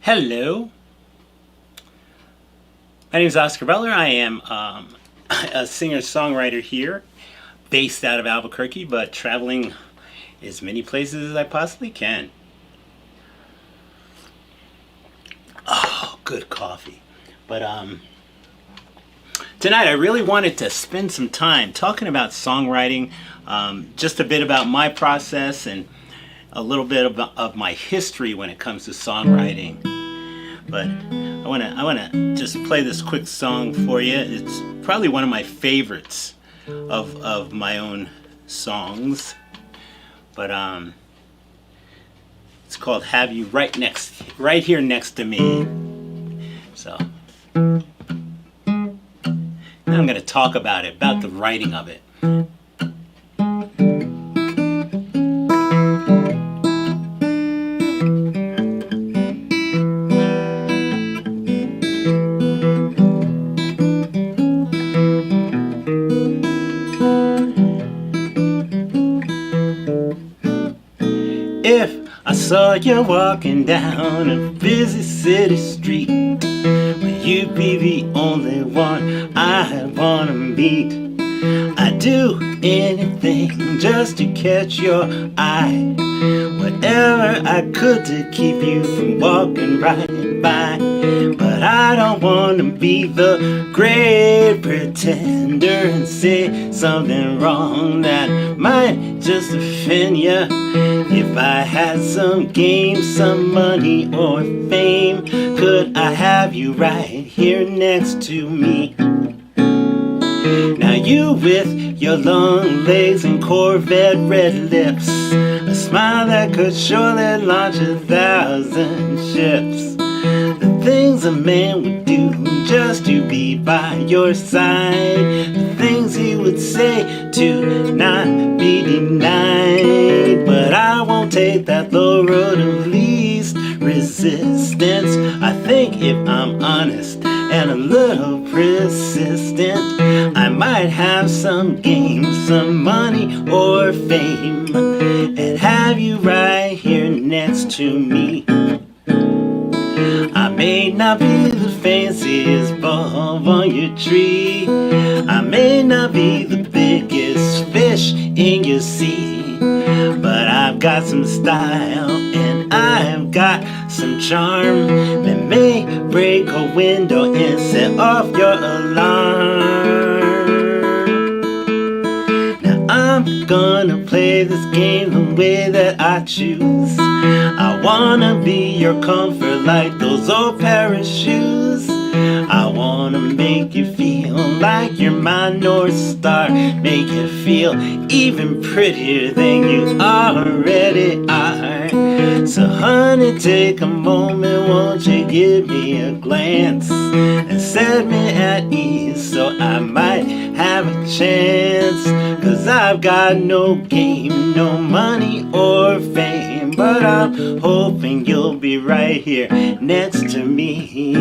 Hello, my name is Oscar Butler. I am a singer-songwriter here, based out of Albuquerque, but traveling as many places as I possibly can. Oh, good coffee. But tonight I really wanted to spend some time talking about songwriting, just a bit about my process and a little bit of my history when it comes to songwriting. But I wanna just play this quick song for you. It's probably one of my favorites of my own songs. But it's called "Have You Right Here Next to Me." So now I'm gonna talk about it, about the writing of it. If I saw you walking down a busy city street, well, you'd be the only one I wanna meet. I'd do anything just to catch your eye, whatever I could to keep you from walking right by. But I don't wanna be the great pretender and say something wrong that might just offend you. If I had some game, some money or fame, could I have you right here next to me? Now you with your long legs and Corvette red lips, a smile that could surely launch 1,000 ships. The things a man would do just to be by your side, the things he would say to not be denied. But I won't take that low road of least resistance. I think if I'm honest and a little persistent, I might have some game, some money or fame, and have you right here next to me. I may not be the fanciest bulb on your tree, I may not be the biggest fish in your sea, but I've got some style and I've got some charm that may break a window and set off your alarm. Now I'm gonna play this game the way that I choose. I wanna be your comfort like those old pair of shoes. I wanna make you feel like you're my North Star, make you feel even prettier than you already are. So honey, take a moment, won't you give me a glance and set me at ease so I might have a chance. Cause I've got no game, no money or fame, but I'm hoping you'll be right here next to me.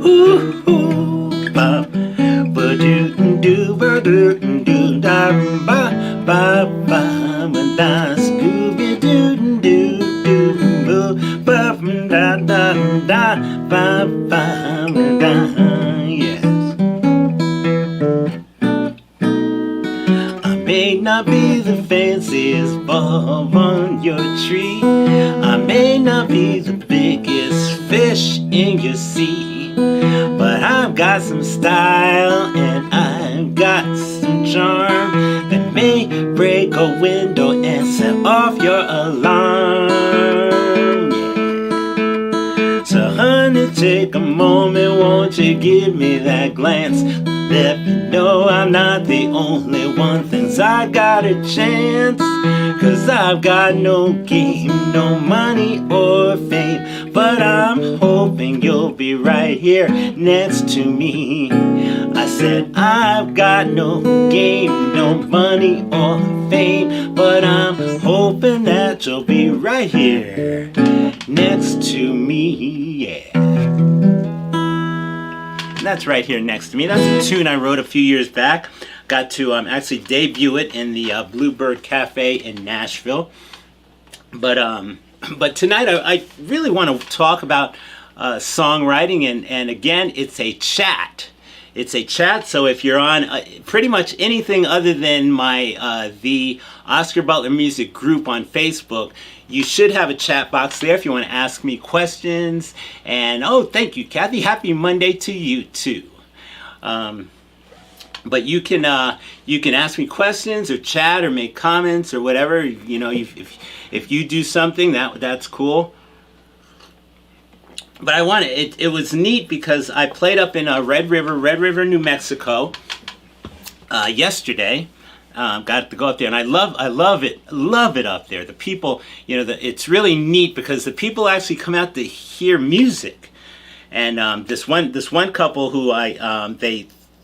Ooh, ooh, ba, ba doo doo ba doo doo da ba ba ba ba da Scooby doo doo doo boo ba da da da ba ba ba da. Yes, I may not be the fanciest bulb on your tree, I may not be the biggest fish in your sea, but I've got some style and I've got some charm that may break a window and set off your alarm. Yeah. So honey, take a moment, won't you give me that glance? Let me know I'm not the only one, thinks I got a chance. Cause I've got no game, no money or fame, but I'm hoping you'll be right here next to me. I said I've got no game, no money or fame, but I'm hoping that you'll be right here next to me. Yeah. That's Right Here Next to Me. That's a tune I wrote a few years back. Got to actually debut it in the Bluebird Cafe in Nashville. But tonight I really want to talk about songwriting, and again, it's a chat. It's a chat, so if you're on pretty much anything other than my the Oscar Butler Music group on Facebook, you should have a chat box there if you want to ask me questions. And oh, thank you, Kathy. Happy Monday to you too. But you can ask me questions or chat or make comments or whatever. You know, if you do something, that's cool. But it was neat because I played up in Red River, New Mexico yesterday. Got to go up there, and I love it up there. The people, you know, it's really neat because the people actually come out to hear music. And this one couple who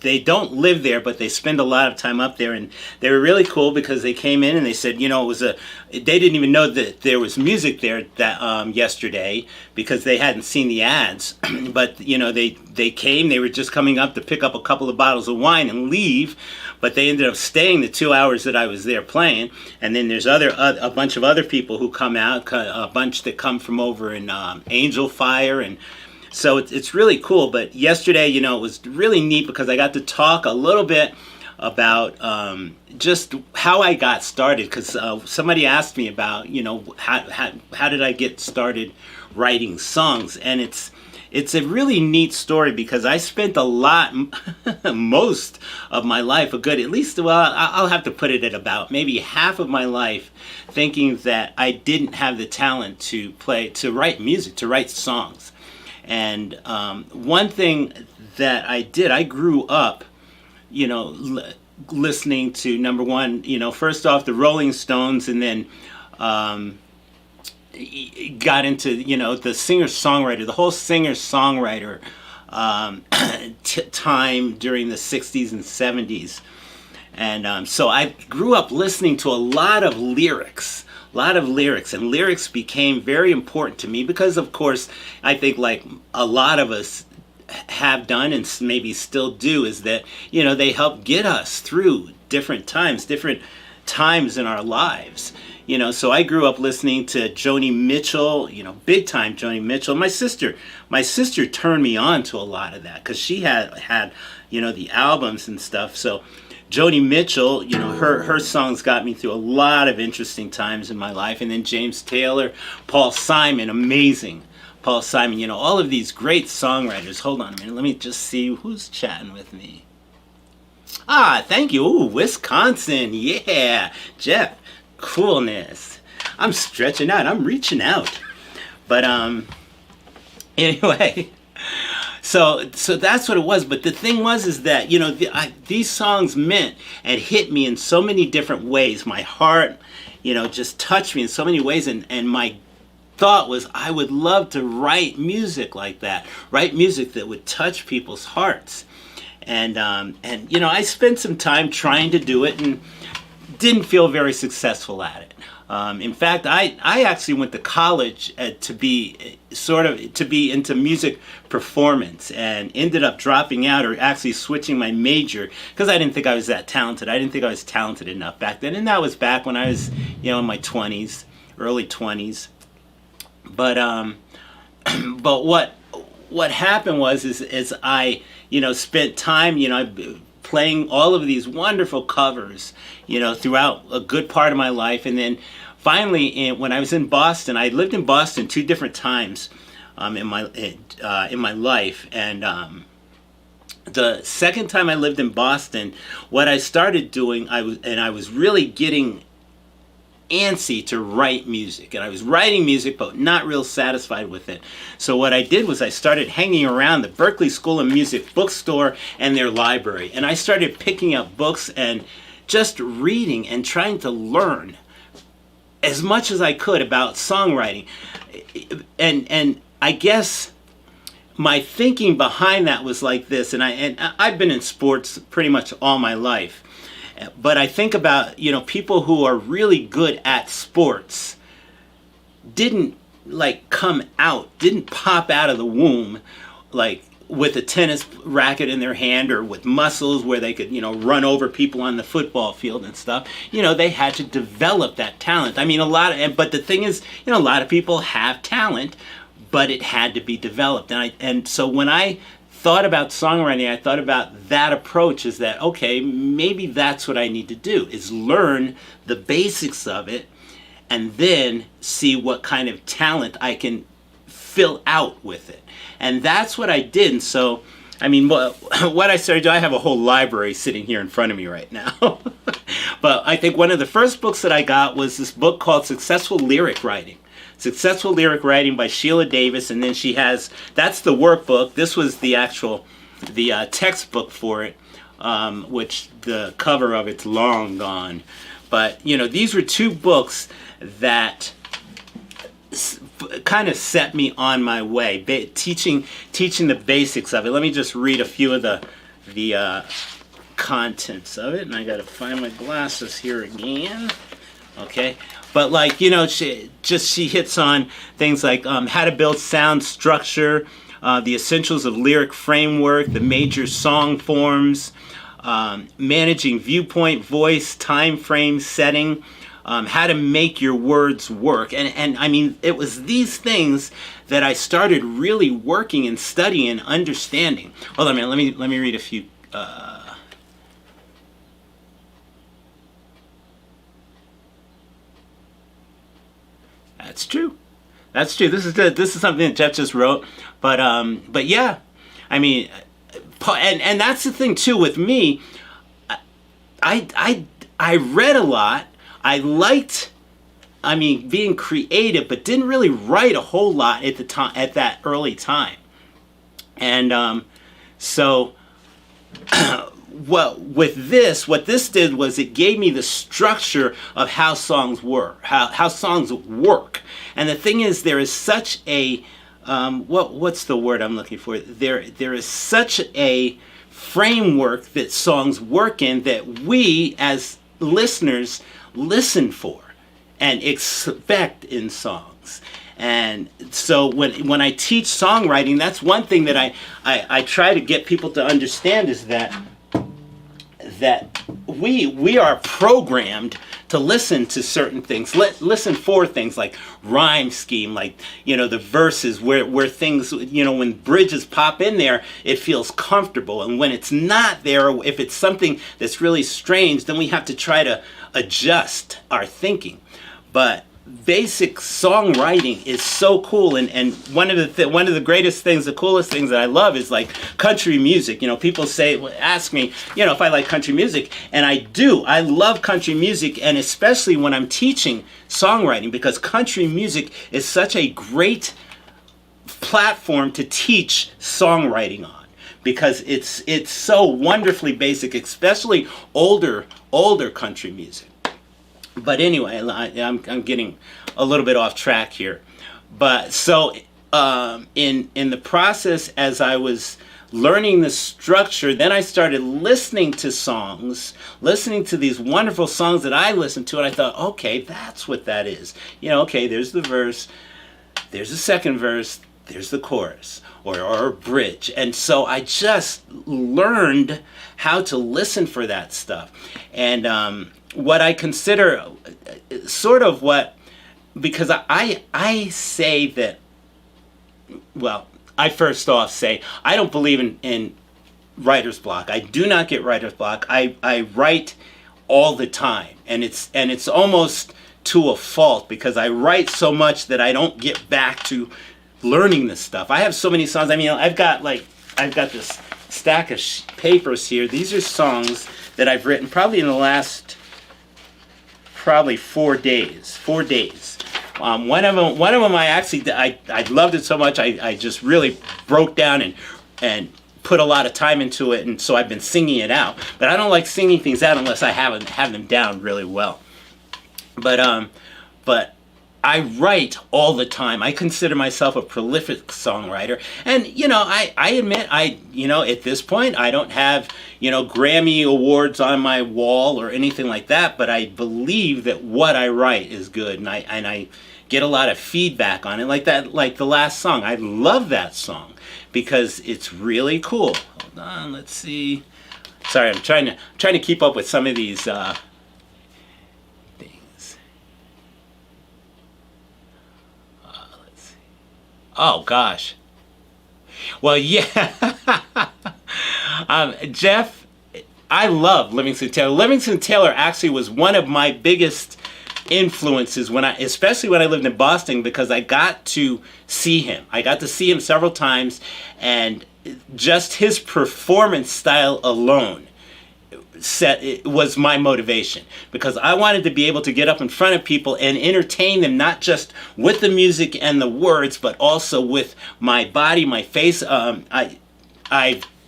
they don't live there, but they spend a lot of time up there, and they were really cool because they came in and they said, you know, they didn't even know that there was music there that yesterday because they hadn't seen the ads. But you know, they came, they were just coming up to pick up a couple of bottles of wine and leave, but they ended up staying the 2 hours that I was there playing. And then there's a bunch of other people who come out, a bunch that come from over in Angel Fire, and so it's really cool. But yesterday, you know, it was really neat because I got to talk a little bit about just how I got started. Because somebody asked me about, you know, how did I get started writing songs? And it's a really neat story because I spent a lot, most of my life, I'll have to put it at about maybe half of my life, thinking that I didn't have the talent to write music, to write songs. And one thing that I did, I grew up, you know, listening to, number one, you know, first off the Rolling Stones, and then got into, you know, the singer-songwriter, the whole singer-songwriter time during the 60s and 70s. And so I grew up listening to a lot of lyrics, and lyrics became very important to me because, of course, I think like a lot of us have done and maybe still do, is that, you know, they help get us through different times in our lives. You know, so I grew up listening to Joni Mitchell, you know, big time Joni Mitchell. My sister turned me on to a lot of that because she had, you know, the albums and stuff. So Joni Mitchell, you know, her songs got me through a lot of interesting times in my life. And then James Taylor, Paul Simon, amazing. Paul Simon, you know, all of these great songwriters. Hold on a minute. Let me just see who's chatting with me. Ah, thank you. Ooh, Wisconsin. Yeah. Jeff, coolness. I'm stretching out. I'm reaching out. But anyway, So that's what it was. But the thing is that, you know, these songs meant and hit me in so many different ways. My heart, you know, just touched me in so many ways. And my thought was, I would love to write music like that. Write music that would touch people's hearts. And you know, I spent some time trying to do it and didn't feel very successful at it. In fact, I actually went to college to be into music performance, and ended up dropping out, or actually switching my major, because I didn't think I was that talented. I didn't think I was talented enough back then, and that was back when I was, you know, in my 20s, early 20s. But but what happened is I, you know, spent time, you know, playing all of these wonderful covers, you know, throughout a good part of my life. And then finally, when I was in Boston, I lived in Boston 2 different times in my life. And the second time I lived in Boston, what I started doing, I was really getting antsy to write music, and I was writing music but not real satisfied with it. So what I did was I started hanging around the Berklee School of Music bookstore and their library, and I started picking up books and just reading and trying to learn as much as I could about songwriting. And I guess my thinking behind that was like this, and I've been in sports pretty much all my life. But I think about, you know, people who are really good at sports didn't didn't pop out of the womb like with a tennis racket in their hand or with muscles where they could, you know, run over people on the football field and stuff. You know, they had to develop that talent. I mean, but the thing is, you know, a lot of people have talent, but it had to be developed. And so when I thought about songwriting, I thought about that approach, is that, okay, maybe that's what I need to do, is learn the basics of it and then see what kind of talent I can fill out with it. And that's what I did. And so, I mean, what I started to do, I have a whole library sitting here in front of me right now. But I think one of the first books that I got was this book called Successful Lyric Writing. Successful Lyric Writing by Sheila Davis, and then she has, that's the workbook. This was the textbook for it, which the cover of it's long gone. But, you know, these were two books that kind of set me on my way, teaching the basics of it. Let me just read a few of the contents of it, and I got to find my glasses here again. Okay. But, like, you know, she hits on things like how to build sound structure, the essentials of lyric framework, the major song forms, managing viewpoint, voice, time frame setting, how to make your words work. And I mean, it was these things that I started really working and studying and understanding. Hold on a minute, let me read a few. That's true. That's true. This is something that Jeff just wrote. But yeah, I mean, and that's the thing too with me. I read a lot. I liked, I mean, being creative, but didn't really write a whole lot at the time, at that early time. And so. Well, with this, what this did was it gave me the structure of how songs were, how songs work. And the thing is, there is such a, what's the word I'm looking for? There is such a framework that songs work in that we as listeners listen for and expect in songs. And so when I teach songwriting, that's one thing that I try to get people to understand, is that we are programmed to listen to certain things, listen for things like rhyme scheme, like, you know, the verses where things, you know, when bridges pop in there, it feels comfortable. And when it's not there, or if it's something that's really strange, then we have to try to adjust our thinking. But basic songwriting is so cool, and one of the greatest things, the coolest things that I love is like country music. You know, people ask me, you know, if I like country music, and I do. I love country music, and especially when I'm teaching songwriting, because country music is such a great platform to teach songwriting on, because it's so wonderfully basic, especially older country music. But anyway, I'm getting a little bit off track here. But so in the process, as I was learning the structure, then I started listening to songs, listening to these wonderful songs that I listened to, and I thought, okay, that's what that is. You know, okay, there's the verse, there's the second verse, there's the chorus, or a bridge. And so I just learned how to listen for that stuff. And what I consider sort of because I say that, well, I first off say I don't believe in writer's block. I do not get writer's block. I write all the time, and it's almost to a fault, because I write so much that I don't get back to learning this stuff. I have so many songs. I mean, I've got this stack of papers here. These are songs that I've written probably in the last 4 days. One of them I loved it so much I just really broke down and put a lot of time into it, and so I've been singing it out. But I don't like singing things out unless I have them down really well. But I write all the time. I consider myself a prolific songwriter. And, you know, I admit, at this point, I don't have, Grammy awards on my wall or anything like that, but I believe that what I write is good, and I get a lot of feedback on it, like the last song. I love that song because it's really cool. Hold on, let's see. Sorry, I'm trying to keep up with some of these things. Let's see. Oh gosh. Well, yeah. Jeff, I love Livingston Taylor. Livingston Taylor actually was one of my biggest influences especially when I lived in Boston, because I got to see him. I got to see him several times, and just his performance style alone it was my motivation, because I wanted to be able to get up in front of people and entertain them, not just with the music and the words, but also with my body, my face.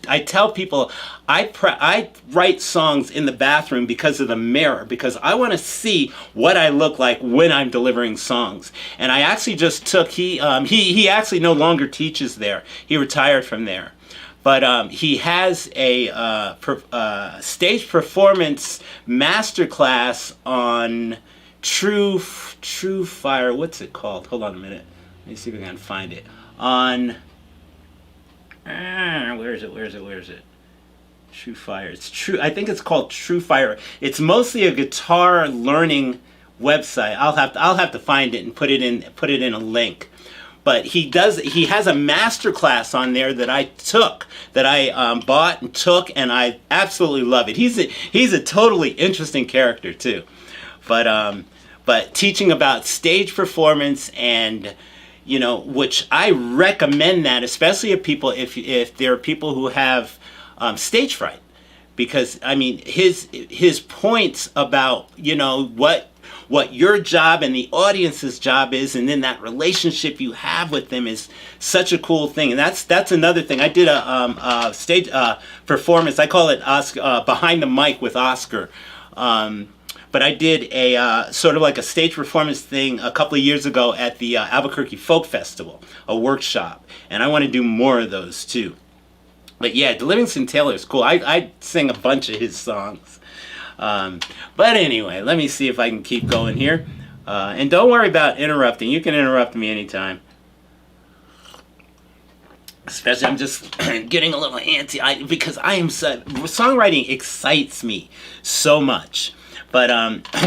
I tell people I write songs in the bathroom because of the mirror, because I want to see what I look like when I'm delivering songs. And I actually just took he actually no longer teaches there. He retired from there. But he has a stage performance masterclass on True Fire. What's it called? Hold on a minute. Let me see if I can find it. On where is it? True Fire. It's true. I think it's called True Fire. It's mostly a guitar learning website. I'll have to find it and put it in a link. But he has a master class on there that I bought and took, and I absolutely love it. He's a totally interesting character too. But teaching about stage performance, and which I recommend that, especially if there are people who have stage fright, because I mean his points about what your job and the audience's job is, and then that relationship you have with them is such a cool thing. And that's another thing. I did a stage performance. I call it Oscar, Behind the Mic with Oscar. But I did a sort of like a stage performance thing a couple of years ago at the Albuquerque Folk Festival, a workshop. And I want to do more of those too. But yeah, Livingston Taylor is cool. I sing a bunch of his songs. But anyway, let me see if I can keep going here. And don't worry about interrupting. You can interrupt me anytime. Especially, I'm just getting a little antsy because songwriting excites me so much. But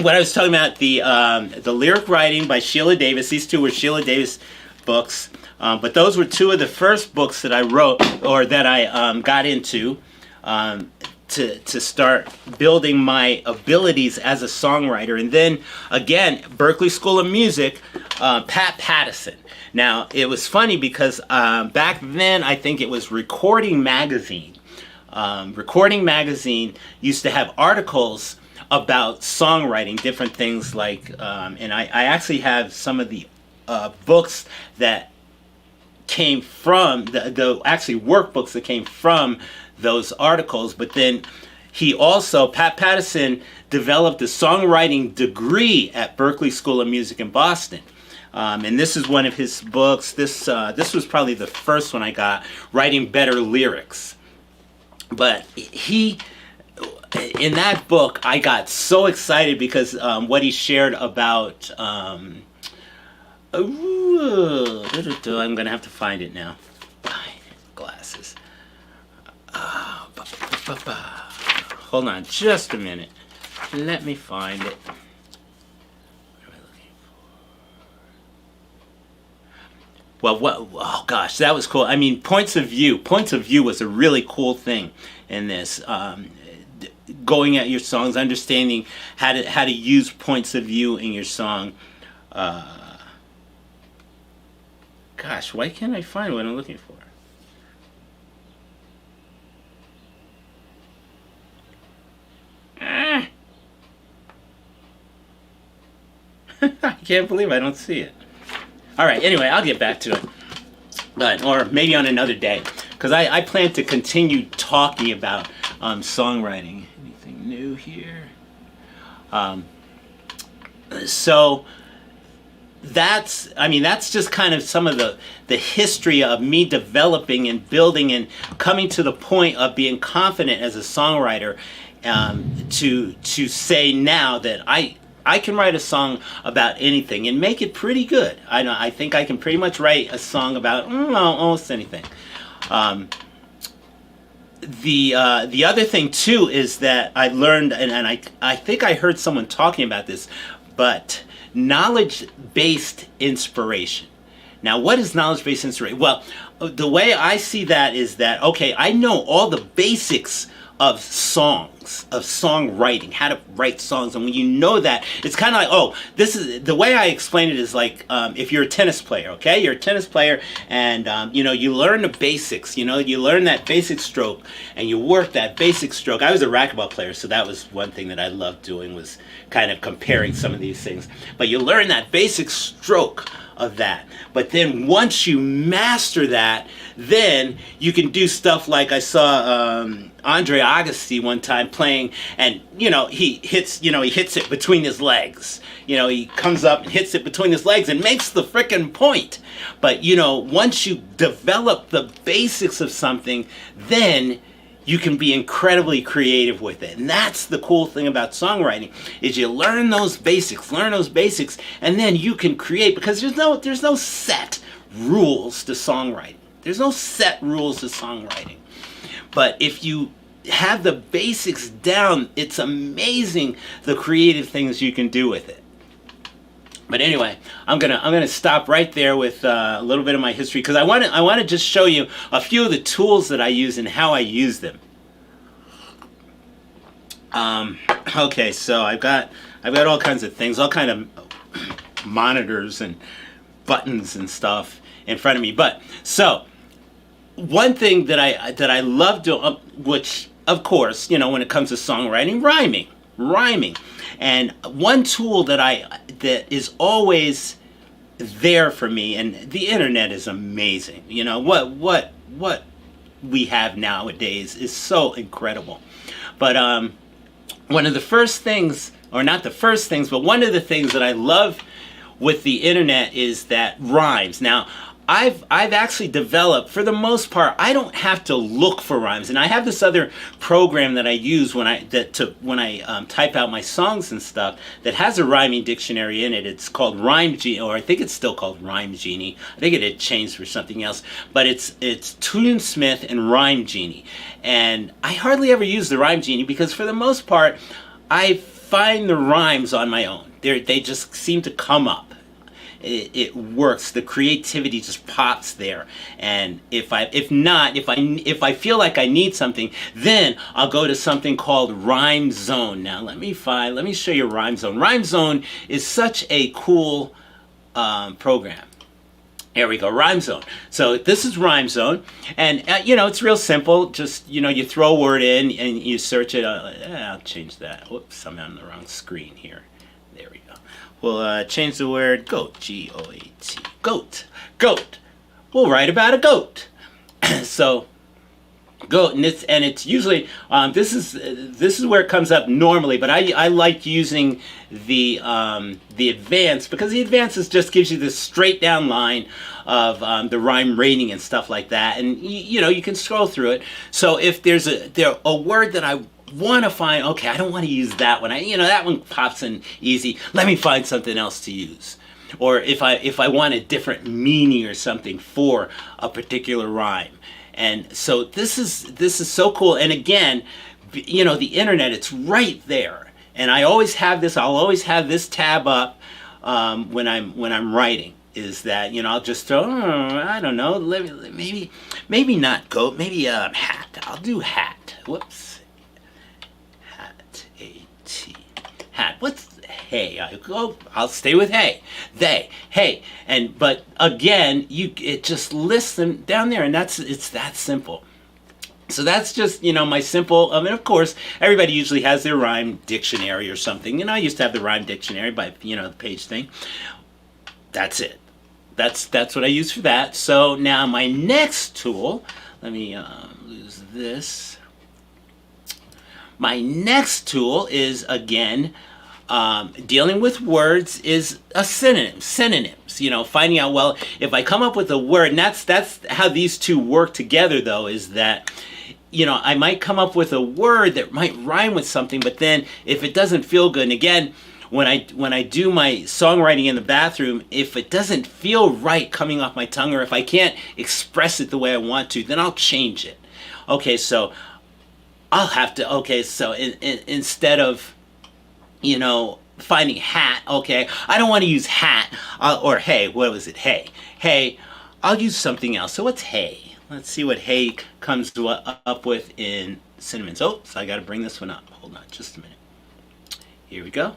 what I was talking about, the lyric writing by Sheila Davis. These two were Sheila Davis books. But those were two of the first books that I wrote, or that I got into. To start building my abilities as a songwriter. And then again, Berklee School of Music, Pat Pattison. Now it was funny because back then I think it was Recording Magazine. Recording Magazine used to have articles about songwriting, different things like, and I actually have some of the books that came from the actually workbooks that came from those articles. But then Pat Pattison developed a songwriting degree at Berklee School of Music in Boston. And this is one of his books. This was probably the first one I got, Writing Better Lyrics. But in that book, I got so excited because what he shared about, I'm going to have to find it now. Glasses. Hold on just a minute. Let me find it. What am I looking for? Well, oh gosh, that was cool. I mean, points of view was a really cool thing in this. Going at your songs, understanding how to use points of view in your song. Gosh, why can't I find what I'm looking for? I can't believe I don't see it. All right, anyway, I'll get back to it. Or maybe on another day, because I plan to continue talking about songwriting. Anything new here? So that's just kind of some of the history of me developing and building and coming to the point of being confident as a songwriter, to say now that I can write a song about anything and make it pretty good. I think I can pretty much write a song about almost anything. The other thing too is that I learned, and I think I heard someone talking about this, but knowledge-based inspiration. Now, what is knowledge-based inspiration? Well, the way I see that is that, okay, I know all the basics of songs, of songwriting, how to write songs. And when you know that, it's kind of like, oh, this is, the way I explain it is like, if you're a tennis player, okay? You're a tennis player and, you know, you learn the basics, you know, you learn that basic stroke and you work that basic stroke. I was a racquetball player, so that was one thing that I loved doing, was kind of comparing some of these things. But you learn that basic stroke of that. But then once you master that, then you can do stuff like I saw Andre Agassi one time playing, and he hits it between his legs. He comes up and hits it between his legs and makes the frickin' point. But once you develop the basics of something, then you can be incredibly creative with it. And that's the cool thing about songwriting, is you learn those basics, and then you can create, because there's no set rules to songwriting. There's no set rules to songwriting. But if you have the basics down, it's amazing the creative things you can do with it. But anyway, I'm gonna stop right there with a little bit of my history, because I want to just show you a few of the tools that I use and how I use them. Okay, so I've got all kinds of things, all kind of monitors and buttons and stuff in front of me. But so one thing that I love doing, which of course when it comes to songwriting, rhyming. And one tool that is always there for me, and the internet is amazing. What we have nowadays is so incredible. But one of the first things, or not the first things, but one of the things that I love with the internet is that rhymes. Now, I've actually developed, for the most part, I don't have to look for rhymes, and I have this other program that I use when I type out my songs and stuff that has a rhyming dictionary in it. It's called Rhyme Genie, or I think it's still called Rhyme Genie. I think it had changed for something else, but it's Tunesmith and Rhyme Genie, and I hardly ever use the Rhyme Genie because for the most part, I find the rhymes on my own. They just seem to come up. It works. The creativity just pops there. And if I feel like I need something, then I'll go to something called Rhyme Zone. Now let me show you Rhyme Zone. Rhyme Zone is such a cool program. Here we go, Rhyme Zone. So this is Rhyme Zone, and it's real simple. Just you throw a word in and you search it. I'll change that. Whoops, I'm on the wrong screen here. There we go. We'll change the word goat, G-O-A-T, goat. We'll write about a goat. So, goat, and it's usually this is where it comes up normally, but I like using the advanced, because the advanced just gives you this straight down line of the rhyme rating and stuff like that, and you can scroll through it. So if there's a word that I want to find, okay, I don't want to use that one. That one pops in easy. Let me find something else to use. Or if I want a different meaning or something for a particular rhyme. And so this is so cool. And again, the internet, it's right there. And I'll always have this tab up when I'm writing. Is that I'll just throw, I don't know, maybe not goat, maybe hat. I'll do hat. Whoops. Hat. What's hey? I'll stay with hey. They, hey, but again, it just lists them down there, and it's that simple. So that's just my simple. I mean, of course, everybody usually has their rhyme dictionary or something. I used to have the rhyme dictionary by the page thing. That's it. That's what I use for that. So now my next tool. Let me lose this. My next tool is, again, dealing with words, is a synonyms. Finding out, well, if I come up with a word, and that's how these two work together, though, is that I might come up with a word that might rhyme with something, but then if it doesn't feel good, and again, when I do my songwriting in the bathroom, if it doesn't feel right coming off my tongue, or if I can't express it the way I want to, then I'll change it. Okay, so I'll have to, so instead of, finding hat. Okay, I don't want to use hat or hey. What was it? Hey, hey. I'll use something else. So what's hey? Let's see what hey comes up with in synonyms. Oh, so I got to bring this one up. Hold on, just a minute. Here we go.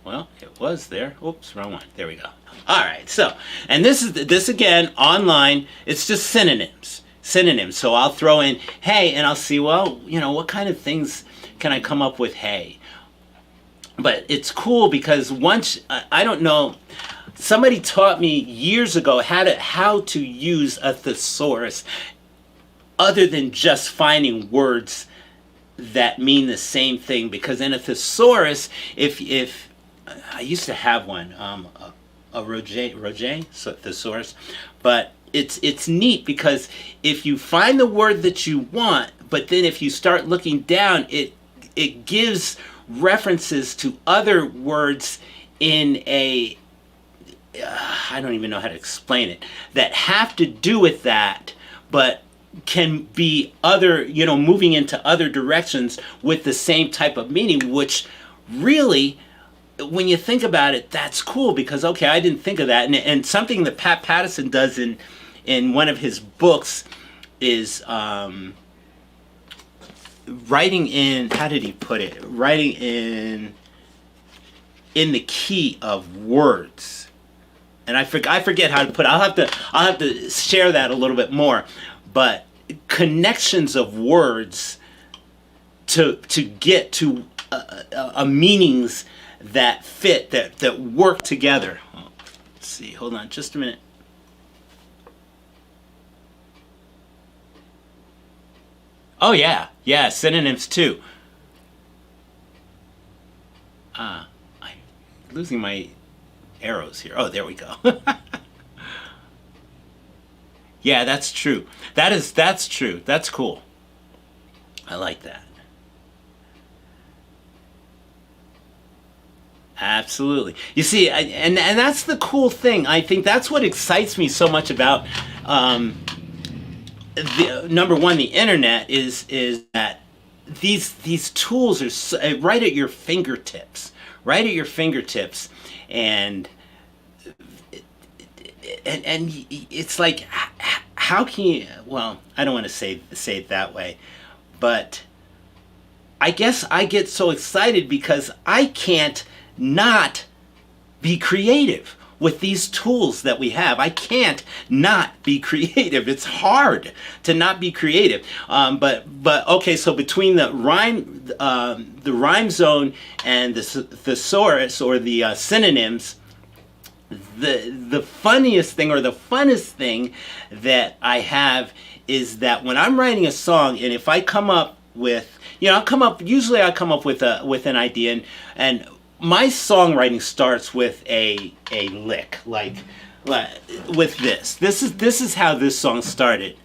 Well, it was there. Oops, wrong one. There we go. All right. So, and this again online. It's just synonyms. Synonyms. So I'll throw in hey, and I'll see. Well, you know, what kind of things can I come up with hey? But it's cool because once I don't know. Somebody taught me years ago how to use a thesaurus other than just finding words that mean the same thing. Because in a thesaurus, if I used to have one, a Roger thesaurus, but it's neat because if you find the word that you want, but then if you start looking down, it gives references to other words in a I don't even know how to explain it, that have to do with that, but can be other, you know, moving into other directions with the same type of meaning, which really, when you think about it, that's cool because, okay, I didn't think of that. And something that Pat Pattison does in one of his books is writing in, how did he put it? Writing in the key of words. And I forget how to put it. I'll have to share that a little bit more. But connections of words to get to meanings that fit, that work together. Oh, let's see. Hold on just a minute. Oh yeah, synonyms too. I'm losing my arrows here. Oh, there we go. Yeah, that's true. That's true. That's cool. I like that. Absolutely. You see, and that's the cool thing. I think that's what excites me so much about number one, the internet is that these tools are right at your fingertips. Right at your fingertips. And it's like, how can you, well, I don't want to say it that way, but I guess I get so excited because I can't not be creative with these tools that we have. I can't not be creative. It's hard to not be creative. But okay, so between the rhyme zone and the thesaurus or the synonyms, the funniest thing or the funnest thing that I have is that when I'm writing a song, and if I come up with, you know, usually I come up with an idea, and my songwriting starts with a lick, like with this. This is how this song started.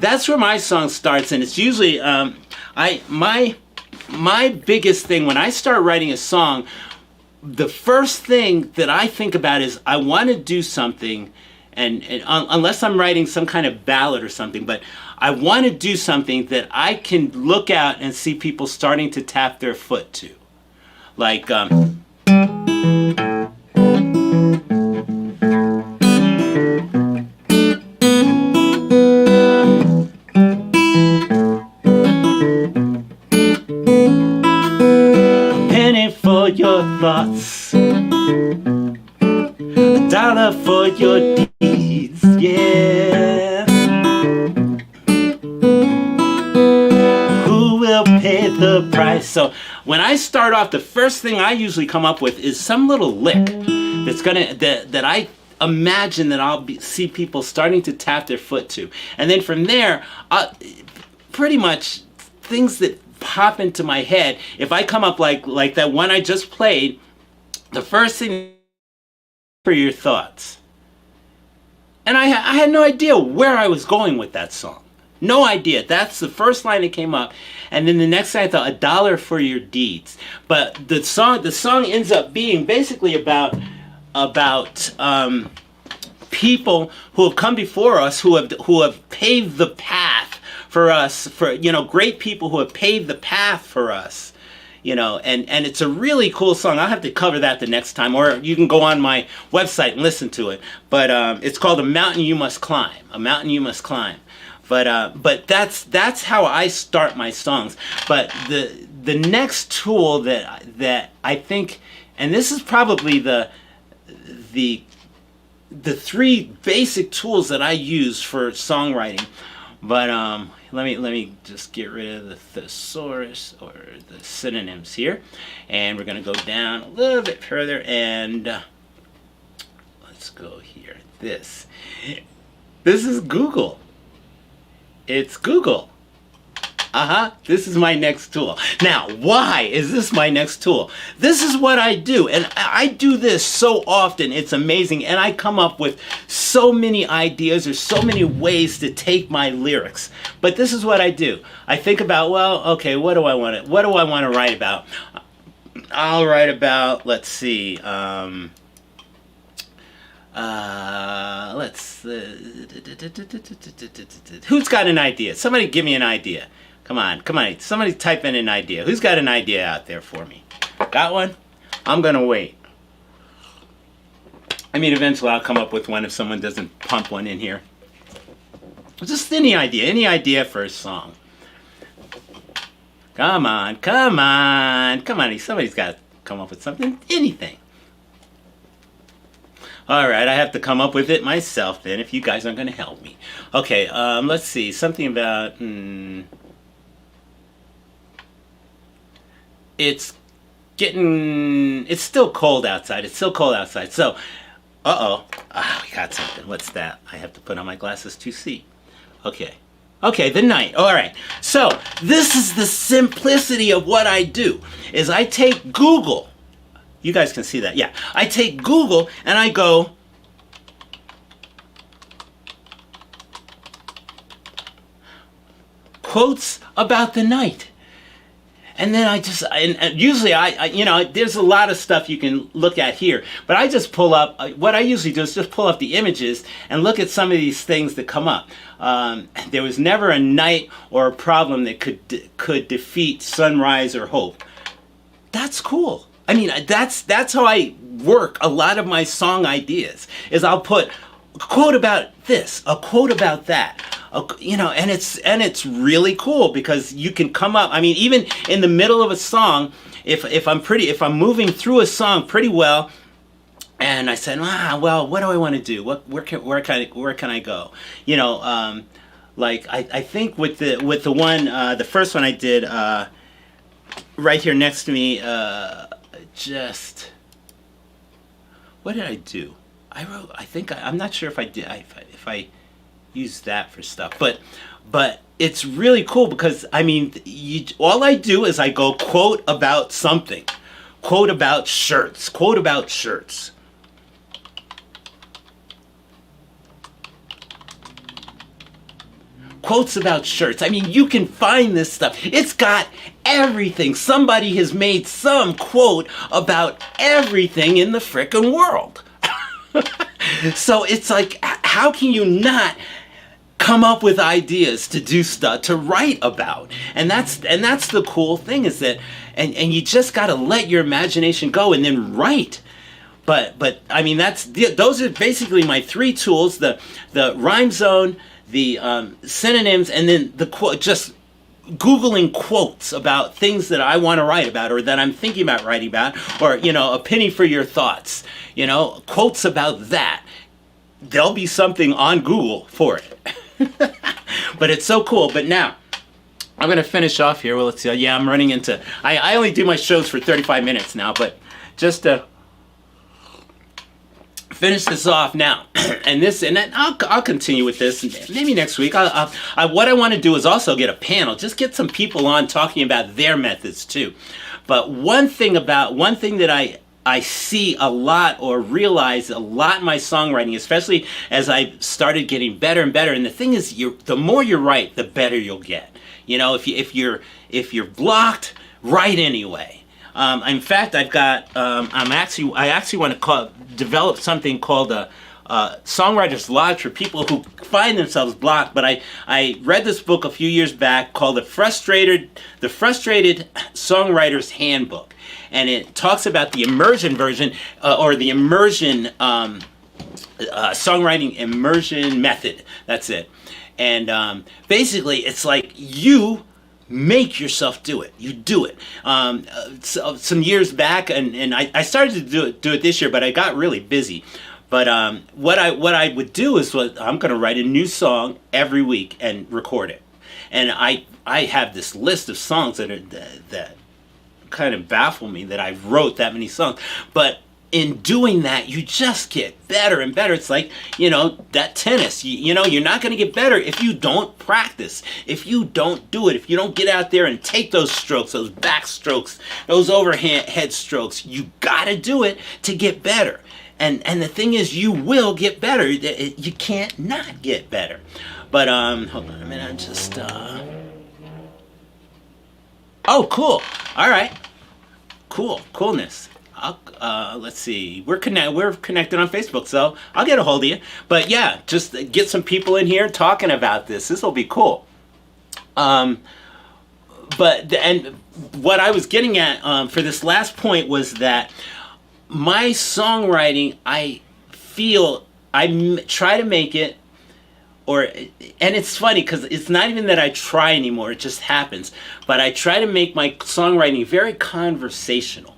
That's where my song starts, and it's usually my biggest thing when I start writing a song, the first thing that I think about is I want to do something, and unless I'm writing some kind of ballad or something, but I want to do something that I can look out and see people starting to tap their foot to, like your thoughts, $1 for your deeds, yeah. Who will pay the price? So when I start off, the first thing I usually come up with is some little lick that I imagine that I'll see people starting to tap their foot to, and then from there, pretty much things that pop into my head. If I come up like that one I just played, the first thing for your thoughts. And I had no idea where I was going with that song. No idea. That's the first line that came up. And then the next line I thought, $1 for your deeds. But the song ends up being basically about people who have come before us, who have paved the path for us, for, great people who have paved the path for us. And it's a really cool song. I'll have to cover that the next time, or you can go on my website and listen to it. But it's called A Mountain You Must Climb. A Mountain You Must Climb. But that's how I start my songs. But the next tool that I think, and this is probably the three basic tools that I use for songwriting. But let me just get rid of the thesaurus or the synonyms here, and we're going to go down a little bit further, and let's go here. This is Google. It's Google. This is my next tool. Now, why is this my next tool? This is what I do, and I do this so often, it's amazing, and I come up with so many ideas or so many ways to take my lyrics. But this is what I do. I think about, well, okay, what do I want to write about? I'll write about, let's see, who's got an idea? Somebody give me an idea. Come on. Somebody type in an idea. Who's got an idea out there for me? Got one? I'm going to wait. I mean, eventually I'll come up with one if someone doesn't pump one in here. Just any idea for a song. Come on. Somebody's got to come up with something. Anything. All right, I have to come up with it myself then if you guys aren't going to help me. Okay, let's see. Something about... It's still cold outside. So, we got something. What's that? I have to put on my glasses to see. Okay, the night. All right. So, this is the simplicity of what I do, is I take Google. You guys can see that. Yeah. I take Google and I go, quotes about the night. And then and usually there's a lot of stuff you can look at here, but I just pull up, what I usually do is just pull up the images and look at some of these things that come up. There was never a night or a problem that could defeat sunrise or hope. That's cool. I mean, that's how I work a lot of my song ideas, is I'll put a quote about this, a quote about that. And it's really cool because you can come up. I mean, even in the middle of a song, if I'm moving through a song pretty well, and I said, well, what do I want to do? Where can I go? Like I think with the one, the first one I did right here next to me, what did I do? I wrote. I'm not sure if I did. If I use that for stuff, but it's really cool because I mean, all I do is I go quote about something, quote about shirts, quote about shirts. Quotes about shirts. I mean, you can find this stuff. It's got everything. Somebody has made some quote about everything in the frickin' world. So it's like, how can you not come up with ideas to do stuff, to write about? And that's the cool thing, is that, and you just got to let your imagination go and then write. But I mean, those are basically my three tools: the rhyme zone, the synonyms, and then the quote. Just Googling quotes about things that I want to write about, or that I'm thinking about writing about, or a penny for your thoughts. Quotes about that. There'll be something on Google for it. But it's so cool. But now I'm going to finish off here. Well, let's see. Yeah, I'm running into... I only do my shows for 35 minutes now, but just to finish this off now, and then I'll continue with this, and maybe next week. What I want to do is also get a panel. Just get some people on talking about their methods too. But one thing that I see a lot or realize a lot in my songwriting, especially as I started getting better and better. And the thing is, the more you write, the better you'll get. You know, if you're blocked, write anyway. In fact, I've got I actually want to develop something called a Songwriters Lodge for people who find themselves blocked. But I read this book a few years back called The Frustrated Songwriter's Handbook. And it talks about the immersion version, or the immersion, songwriting immersion method. That's it. And basically, it's like you make yourself do it. You do it. Some years back, and I started to do it this year, but I got really busy. But what I would do is I'm going to write a new song every week and record it. And I have this list of songs that kind of baffle me that I wrote that many songs. But in doing that, you just get better and better. It's like, that tennis. You know, you're not going to get better if you don't practice, if you don't do it, if you don't get out there and take those strokes, those back strokes, those overhead strokes. You got to do it to get better. And the thing is, you will get better. You can't not get better. But hold on a minute. I'm just Oh, cool. All right. Coolness. Let's see. We're connected on Facebook, so I'll get a hold of you. But yeah, just get some people in here talking about this. This will be cool. And what I was getting at for this last point was that my songwriting, I feel I try to make it. And it's funny because it's not even that I try anymore, it just happens. But I try to make my songwriting very conversational.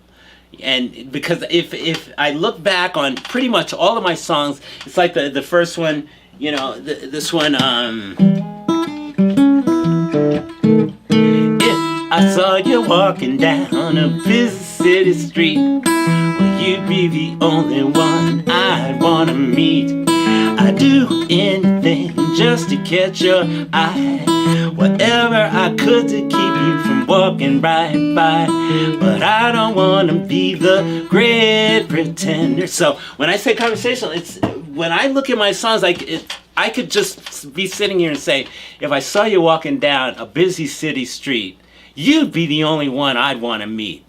And because if I look back on pretty much all of my songs, it's like the first one, this one, if I saw you walking down a busy city street, well, you'd be the only one I'd want to meet. I'd do anything just to catch your eye, whatever I could to keep you from walking right by. But I don't want to be the great pretender. So when I say conversational, it's when I look at my songs, I could just be sitting here and say, if I saw you walking down a busy city street, you'd be the only one I'd want to meet.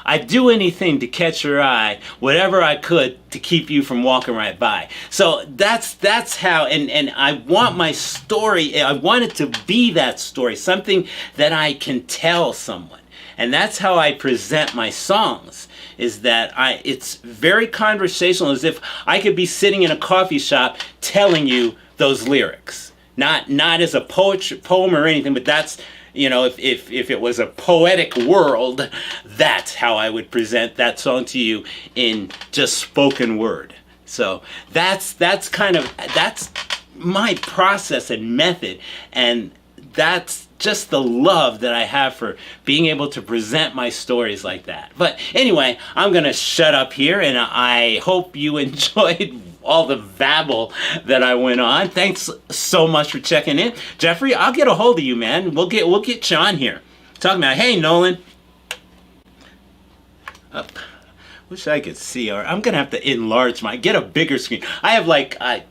I'd do anything to catch your eye, whatever I could to keep you from walking right by. So that's how, and I want my story, I want it to be that story, something that I can tell someone. And that's how I present my songs, is that it's very conversational, as if I could be sitting in a coffee shop telling you those lyrics. Not as a poem or anything, but that's, if it was a poetic world, that's how I would present that song to you in just spoken word. So that's my process and method, and that's just the love that I have for being able to present my stories like that. But anyway, I'm going to shut up here, and I hope you enjoyed all the babble that I went on. Thanks so much for checking in. Jeffrey, I'll get a hold of you, man. We'll get you on here. Talking about, hey, Nolan. Wish I could see, or I'm going to have to enlarge get a bigger screen. I have I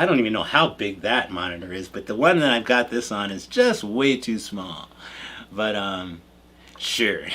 don't even know how big that monitor is, but the one that I've got this on is just way too small. But, sure.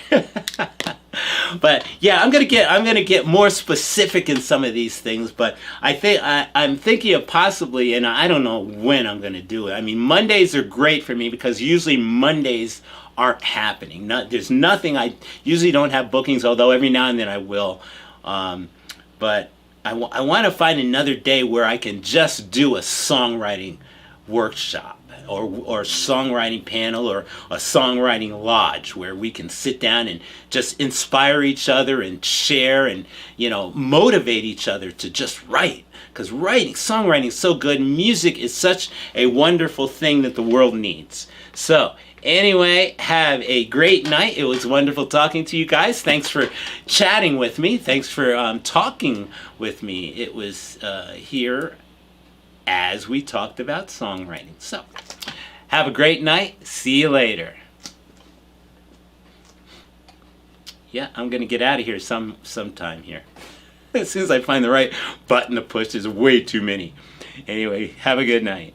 But yeah, I'm gonna get more specific in some of these things. But I'm thinking of possibly, and I don't know when I'm gonna do it. I mean, Mondays are great for me because usually Mondays aren't happening. There's nothing. I usually don't have bookings, although every now and then I will. But I want to find another day where I can just do a songwriting workshop, or songwriting panel, or a songwriting lodge, where we can sit down and just inspire each other and share and motivate each other to just write, because songwriting is so good. Music is such a wonderful thing that the world needs. So anyway, have a great night. It was wonderful talking to you guys. Thanks for chatting with me. Thanks for talking with me. It was here as we talked about songwriting. So, have a great night. See you later. yeah, I'm gonna get out of here sometime here. As soon as I find the right button to push, there's way too many. Anyway, have a good night.